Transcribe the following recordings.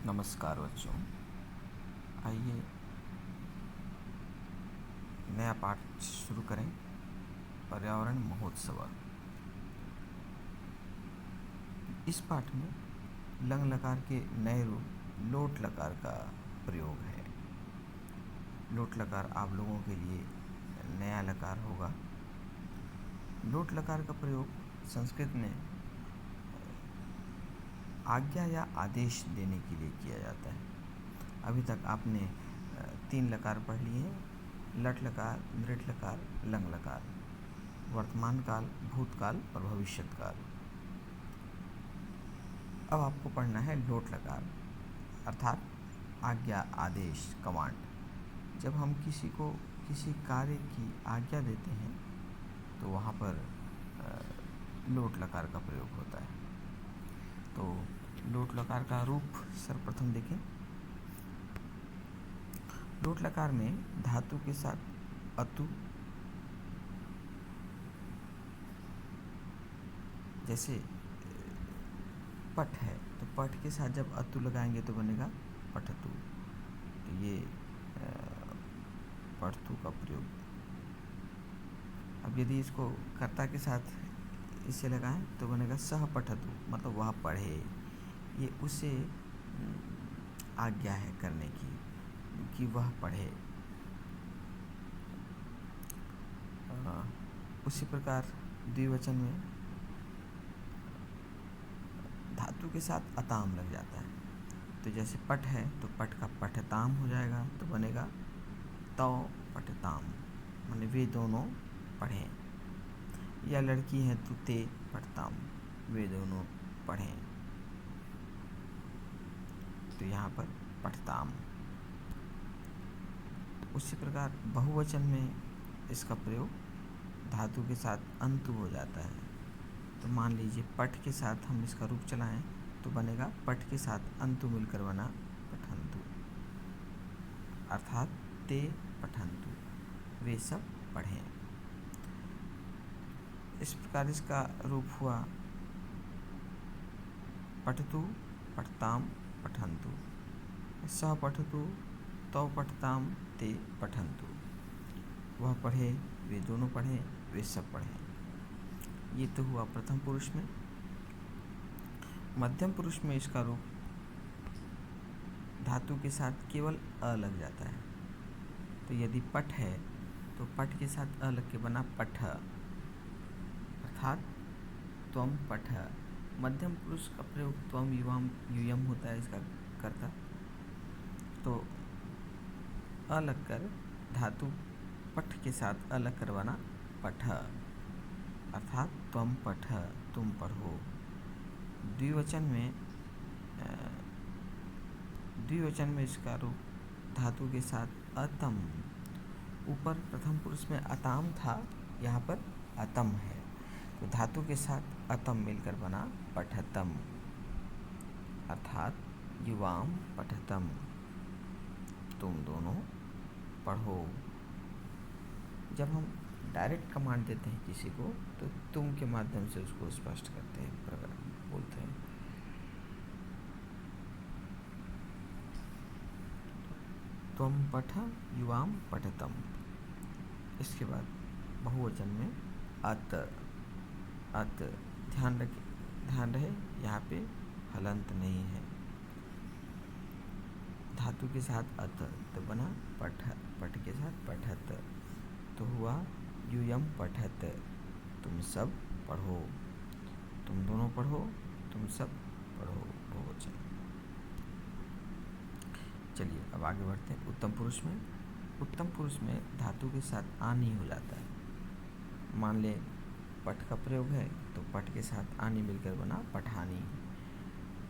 नमस्कार बच्चों। आइए नया पाठ शुरू करें। पर्यावरण महोत्सव। इस पाठ में लंग लकार के नए रूप लोट लकार का प्रयोग है। लोट लकार आप लोगों के लिए नया लकार होगा। लोट लकार का प्रयोग संस्कृत में आज्ञा या आदेश देने के लिए किया जाता है। अभी तक आपने 3 लकार पढ़ लिए हैं: लट लकार, मृट लकार, लंग लकार। वर्तमान काल, भूतकाल और भविष्यत काल। अब आपको पढ़ना है लोट लकार, अर्थात आज्ञा, आदेश, कमांड। जब हम किसी को किसी कार्य की आज्ञा देते हैं तो वहाँ पर लोट लकार का प्रयोग होता है। तो लोट लकार का रूप सर्वप्रथम देखें। लोट लकार में धातु के साथ अतु, जैसे पठ है तो पठ के साथ जब अतु लगाएंगे तो बनेगा पठतु। तो ये पठतु का प्रयोग। अब यदि इसको कर्ता के साथ इसे लगाएं तो बनेगा सह पठतु, मतलब वह पढ़े। ये उसे आज्ञा है करने की कि वह पढ़े। उसी प्रकार द्विवचन में धातु के साथ अताम लग जाता है। तो जैसे पठ है तो पठ का पठताम हो जाएगा तो बनेगा तौ पठताम, माने वे दोनों पढ़ें। या लड़की है तो ते पठताम, वे दोनों पढ़ें। तो यहाँ पर पठताम। उसी प्रकार बहुवचन में इसका प्रयोग धातु के साथ अंतु हो जाता है। तो मान लीजिए पठ के साथ हम इसका रूप चलाएं तो बनेगा पठ के साथ अंतु मिलकर बना पठंतु, अर्थात ते पठंतु, वे सब पढ़ें। इस प्रकार इसका रूप हुआ पठतु, पठताम, पठंतु। सह पठतु, तौ पठताम, ते पठंतु। वह पढ़े, वे दोनों पढ़ें, वे सब पढ़ें। ये तो हुआ प्रथम पुरुष में। मध्यम पुरुष में इसका रूप धातु के साथ केवल अ लग जाता है। तो यदि पठ है तो पठ के साथ अ लग के बना पठ, अर्थात त्वम पठ। मध्यम पुरुष का प्रयोग त्वम, युवाम, यूयम होता है इसका कर्ता। तो अ लग कर धातु पठ के साथ अ लग कर बना पठ, अर्थात त्वम पठ, तुम पढ़ो। द्विवचन में इसका रूप धातु के साथ अतम। ऊपर प्रथम पुरुष में अताम था, यहाँ पर अतम है। तो धातु के साथ अतम मिलकर बना पठतम, अर्थात युवाम पठतम, तुम दोनों पढ़ो। जब हम डायरेक्ट कमांड देते हैं किसी को तो तुम के माध्यम से उसको स्पष्ट करते हैं, बोलते हैं। त्वम पठ, युवाम पठतम। इसके बाद बहुवचन में अत। अत ध्यान रहे यहाँ पे हलंत नहीं है। धातु के साथ अत तो बना पठ, पठ के साथ पठत। तो हुआ यूयम पठत, तुम सब पढ़ो, तुम दोनों पढ़ो, तुम सब पढ़ो, बहुवचन। चलिए अब आगे बढ़ते हैं उत्तम पुरुष में। उत्तम पुरुष में धातु के साथ आनी हो जाता है। मान ले पठ का प्रयोग है तो पठ के साथ आनी मिलकर बना पठानी।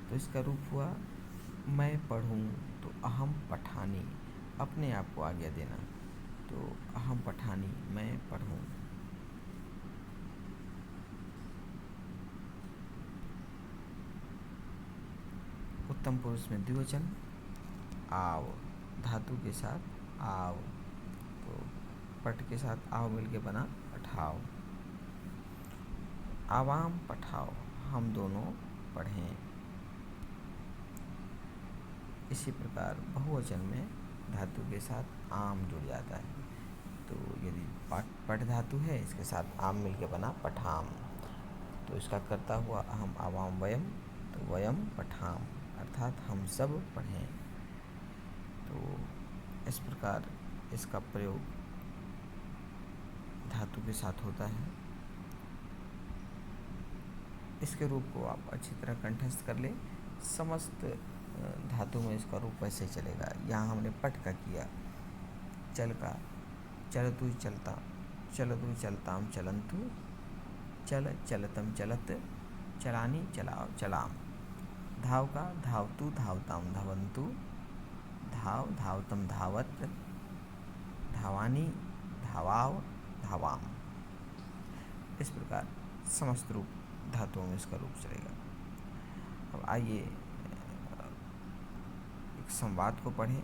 तो इसका रूप हुआ मैं पढ़ूं तो अहम पठानी, अपने आप को आज्ञा देना। तो अहम पठानी, मैं पढ़ूं। उत्तम पुरुष में द्विवचन आव, धातु के साथ आव। तो पठ के साथ आव मिलके बना पठाओ। आवाम पठाओ, हम दोनों पढ़ें। इसी प्रकार बहुवचन में धातु के साथ आम जुड़ जाता है। तो यदि पठ धातु है, इसके साथ आम मिलके बना पठाम। तो इसका करता हुआ अहम आवाम वयम, तो वयम पठाम अर्थात हम सब पढ़ें। तो इस प्रकार इसका प्रयोग धातु के साथ होता है। इसके रूप को आप अच्छी तरह कंठस्थ कर ले। समस्त धातु में इसका रूप वैसे चलेगा। यहाँ हमने पट का किया, चल का चलतु चलता, चलतु चलताम चलंतु, चल चलतम चलत, चलानी चलाओ चलाम। धाव का धावतु धावताम धावंतु, धाव धावतम धावत, धावानी धावाव धावाम। इस प्रकार समस्त रूप धातुओं में इसका रूप चलेगा। अब आइए एक संवाद को पढ़ें।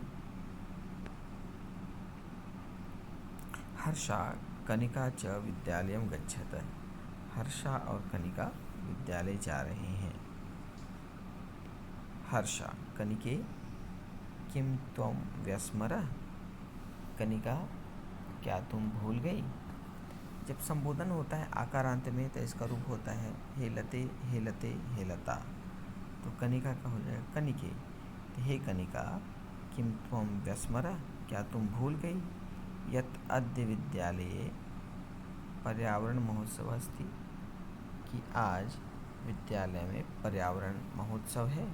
हर्षा कनिका च विद्यालयम गच्छत। हर्षा और कनिका विद्यालय जा रहे हैं। हर्षा कनिके किम त्वं व्यस्मरः। कनिका क्या तुम भूल गई। जब संबोधन होता है आकारांत में तो इसका रूप होता है हेलते हेलते हेलता। तो कनिका का हो जाएगा कनिके। तो हे कनिका किम त्वं व्यस्मरः, क्या तुम भूल गई। यत अद्य विद्यालये पर्यावरण महोत्सव अस्ति, कि आज विद्यालय में पर्यावरण महोत्सव है।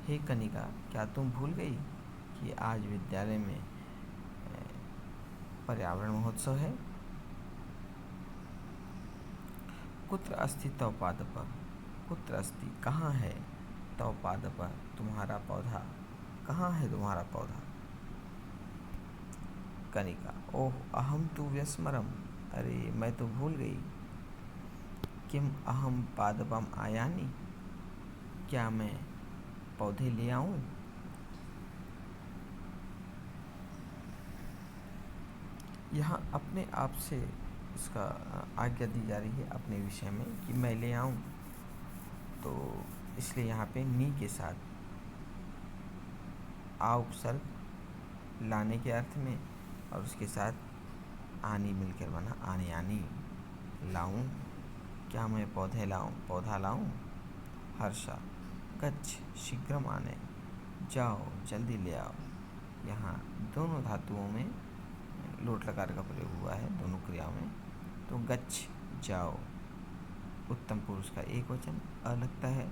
हे कनिका क्या तुम भूल गई कि आज विद्यालय में पर्यावरण महोत्सव है। कुत्र अस्ति तव पादपः। कुत्र अस्ति कहाँ है, तव पादपः तुम्हारा पौधा, कहाँ है तुम्हारा पौधा। कनिका ओह अहम तु व्यस्मरम, अरे मैं तो भूल गई। किम अहम पादपम आयानि, क्या मैं पौधे ले आऊं। यहाँ अपने आप से इसका आज्ञा दी जा रही है अपने विषय में कि मैं ले आऊं। तो इसलिए यहाँ पे नी के साथ आ उपसर्ग लाने के अर्थ में, और उसके साथ आनी मिलकर बना आने आनी। लाऊं, क्या मैं पौधे लाऊं, पौधा लाऊं। हर्षा गच्छ शीघ्रम आने, जाओ जल्दी ले आओ। यहाँ दोनों धातुओं में लोट लकार का प्रयोग हुआ है, दोनों क्रियाओं में। तो गच्छ जाओ, उत्तम पुरुष का एक वचन अ लगता है।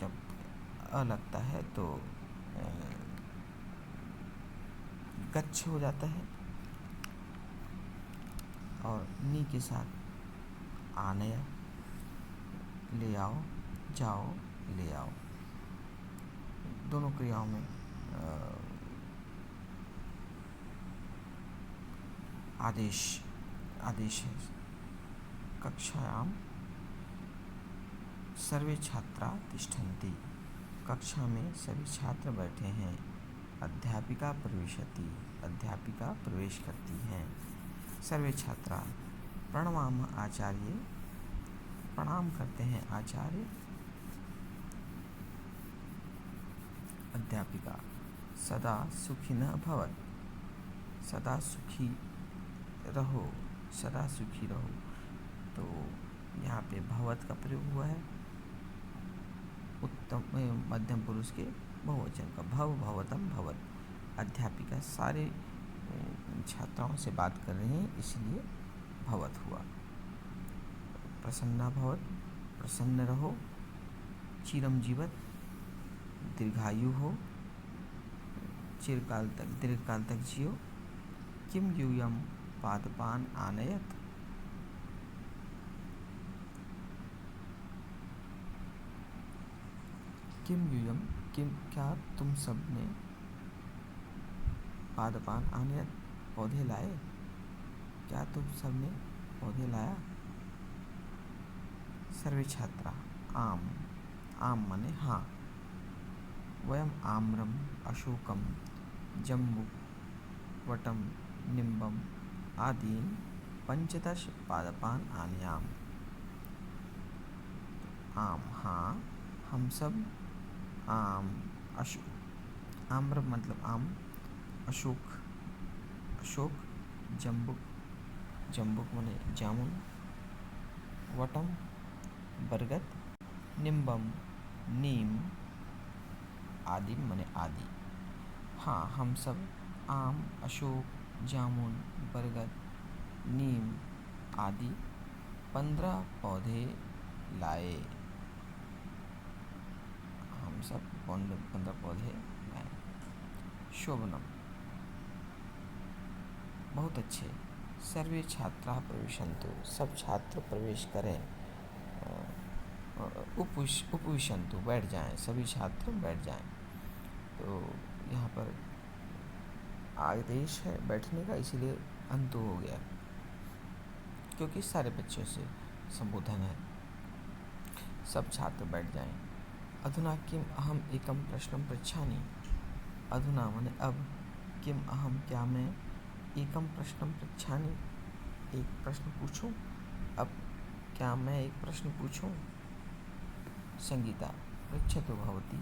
जब अ लगता है तो गच्छ हो जाता है। और नी के साथ आने, ले आओ, जाओ, ले आओ। दोनों क्रियाओं में आदेश है। कक्षायाम सर्वे छात्रा तिष्ठन्ति। कक्षा में सभी छात्र बैठे हैं। अध्यापिका प्रविशति, अध्यापिका प्रवेश करती हैं। सर्वे छात्रा प्रणमाम आचार्य, प्रणाम करते हैं आचार्य। अध्यापिका सदा सुखिनः भवत्, सदा सुखी रहो, सदा सुखी रहो। तो यहाँ पे भवत का प्रयोग हुआ है उत्तम मध्यम पुरुष के बहुवचन का। भव भवतम भवत। अध्यापिका सारे छात्राओं से बात कर रही हैं, इसलिए भवत हुआ। प्रसन्ना भवत, प्रसन्न रहो। चिरम जीवत, दीर्घायु हो, चिरकाल तक, दीर्घकाल तक जियो। किम यूयम पादपान आनयत, किम यूयम, किम क्या तुम सब ने पादपान आनयत पौधे लाए, क्या तुम सब ने पौधे लाया। सर्वे छात्रा आम, आम माने हाँ। वयम आम्रम अशोकम जम्बू वटम निम्बम आदीन 15 पादपान आनयाम। आम हाँ, हम सब आम, अशोक, आम्र मतलब आम, अशोक अशोक, जम्बुक जम्बुक माने जामुन, वटम बरगद, निम्बम नीम, आदि माने आदि। हाँ, हम सब आम, अशोक, जामुन, बरगद, नीम आदि 15 पौधे लाए। हम सब 15 पौधे लाए। शोभनम, बहुत अच्छे। सर्वे छात्रा प्रविशन्तु, सब छात्र प्रवेश करें। उपविशन्तु, बैठ जाएं, सभी छात्र बैठ जाएं। तो यहाँ पर आदेश है बैठने का, इसीलिए अंतु हो गया, क्योंकि सारे बच्चों से संबोधन है। सब छात्र बैठ जाएं। अधुना किम अहम एकम प्रश्नम पृच्छामि। अधुना माने अब, किम अहम क्या मैं, एकम प्रश्नम पृच्छामि एक प्रश्न पूछूं। अब क्या मैं एक प्रश्न पूछूं। संगीता, पृच्छतु भवती,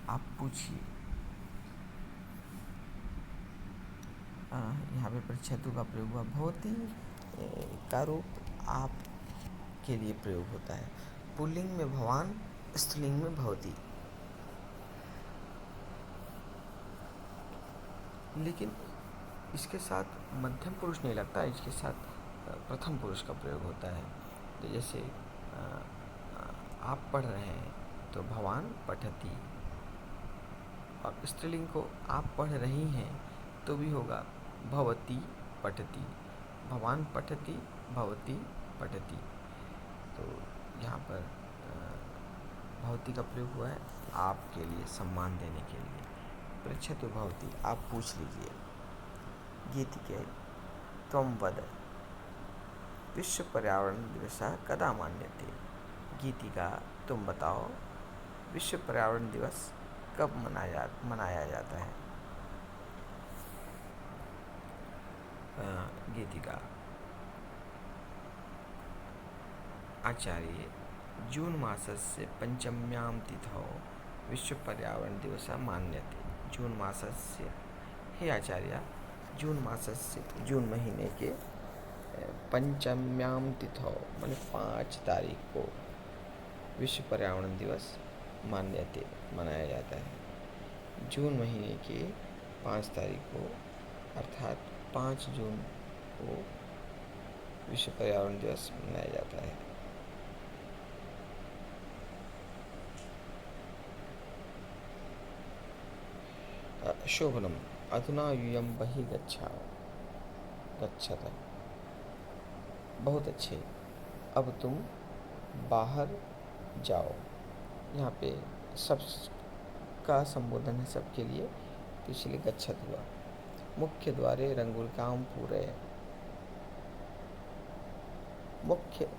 आप पूछिए। यहाँ पे पृच्छतु का प्रयोग हुआ, भवती का रूप आप के लिए प्रयोग होता है। पुल्लिंग में भवान, स्त्रीलिंग में भवती। लेकिन इसके साथ मध्यम पुरुष नहीं लगता, इसके साथ प्रथम पुरुष का प्रयोग होता है। तो जैसे आप पढ़ रहे हैं तो भवान पठति, और स्त्रीलिंग को आप पढ़ रही हैं तो भी होगा भवती पठति, भवान पठति, भवती पठति। तो यहाँ पर भवती का प्रयोग हुआ है आपके लिए, सम्मान देने के लिए। पृच्छतु भवती, आप पूछ लीजिए। गीतिके त्वं वद, विश्व पर्यावरण दिवस कदा मान्यते। गीतिका, तुम बताओ, विश्व पर्यावरण दिवस कब मनाया जाता है। गीतिका, आचार्य, जून मासस्य पंचम्यां तिथौ विश्व पर्यावरण दिवस मान्यते। जून मासस्य, हे आचार्य, जून मासस्य, जून महीने के पंचम्यां तिथौ माने 5 तारीख को विश्व पर्यावरण दिवस मान्यते मनाया जाता है। जून महीने के 5 तारीख को, अर्थात 5 जून को विश्व पर्यावरण दिवस मनाया जाता है। शोभनम, अधुना यूयं बहिः गच्छत, बहुत अच्छे, अब तुम बाहर जाओ। यहाँ पे सब का संबोधन है, सबके लिए, तो इसलिए गच्छत हुआ। मुख्य द्वारे रंगुलिकां पूरय, मुख्य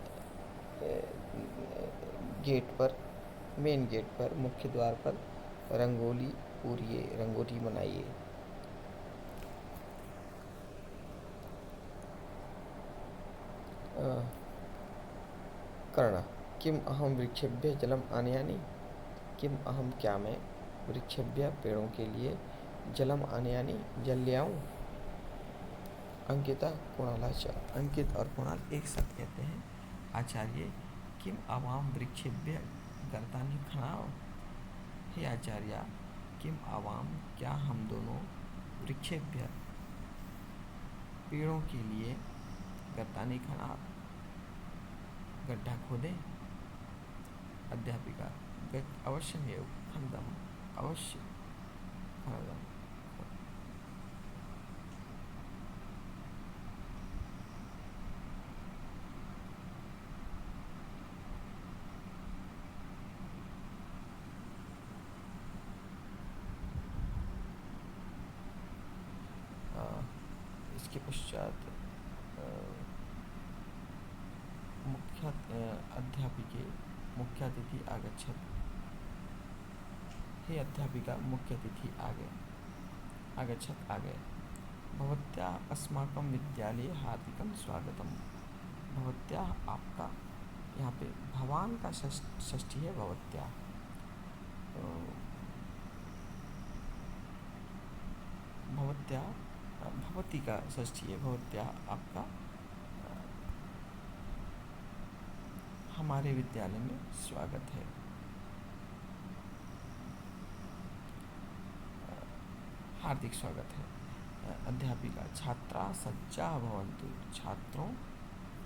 गेट पर, मेन गेट पर, मुख्य द्वार पर रंगोली पूरिए, रंगोली बनाइए। कर्ण, किम अहम वृक्षेभ्यः जलम आनयामि। किम अहम क्या मैं, वृक्षेभ्यः पेड़ों के लिए, जलम आनयामि जल ले आऊं। अंकिता कुणाला च, अंकित और कुणाल एक साथ कहते हैं, आचार्य, किम आवाम वृक्षेभ्यः गर्तानि खनाव। हे आचार्य, किम आवाम क्या हम दोनों, वृक्षेभ्यः पेड़ों के लिए, गर्तानि खनाव गड्ढा खोदें। अध्यापिका, अवश्यमेव खनदम, अवश्य खनदम। इसके पश्चात अध्यापिके मुख्यातिथि आगच्छत। हे अध्यापिका, मुख्यातिथि आगच्छत, आ गए। भवत्याः अस्माकं विद्यालये हार्दिकं स्वागतम। भवत्याः आपका, यहाँ पे भवान का षष्ठी है, भवत्याः। भवत्या भवती का षष्ठी है, भवत्या आपका हमारे विद्यालय में स्वागत है। हार्दिक स्वागत है। अध्यापिका छात्रा सज्जा भवन्तु, छात्रों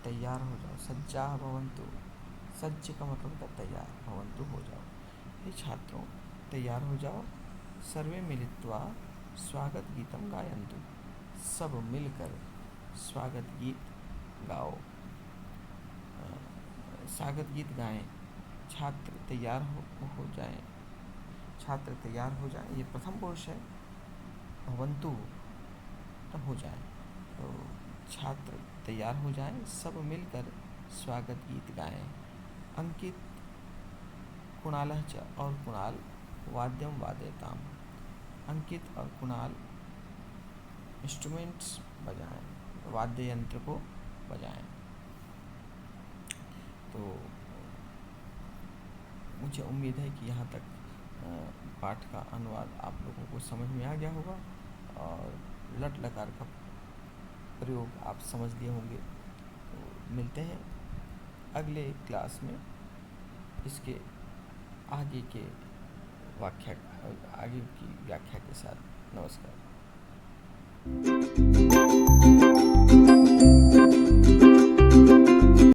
तैयार हो जाओ। सज्जा भवन्तु, सज्ज का मतलब होता है तैयार, भवन्तु हो जाओ। ये छात्रों तैयार हो जाओ। सर्वे मिलित्वा स्वागत गीतम गायन्तु, सब मिलकर स्वागत गीत गाओ। स्वागत गीत गाएं। छात्र तैयार हो जाएं, छात्र तैयार हो जाएं, ये प्रथम पुरुष है। भवन्तु तो हो जाएं, तो छात्र तैयार हो जाएं, सब मिलकर स्वागत गीत गाएं। अंकित कुणालः च, और कुणाल वाद्यम वादयताम। अंकित और कुणाल इंस्ट्रूमेंट्स बजाएं, वाद्य यंत्र को बजाएं। तो मुझे उम्मीद है कि यहाँ तक पाठ का अनुवाद आप लोगों को समझ में आ गया होगा और लट लकार का प्रयोग आप समझ लिए होंगे। तो मिलते हैं अगले क्लास में इसके आगे के आगे की व्याख्या के साथ। नमस्कार।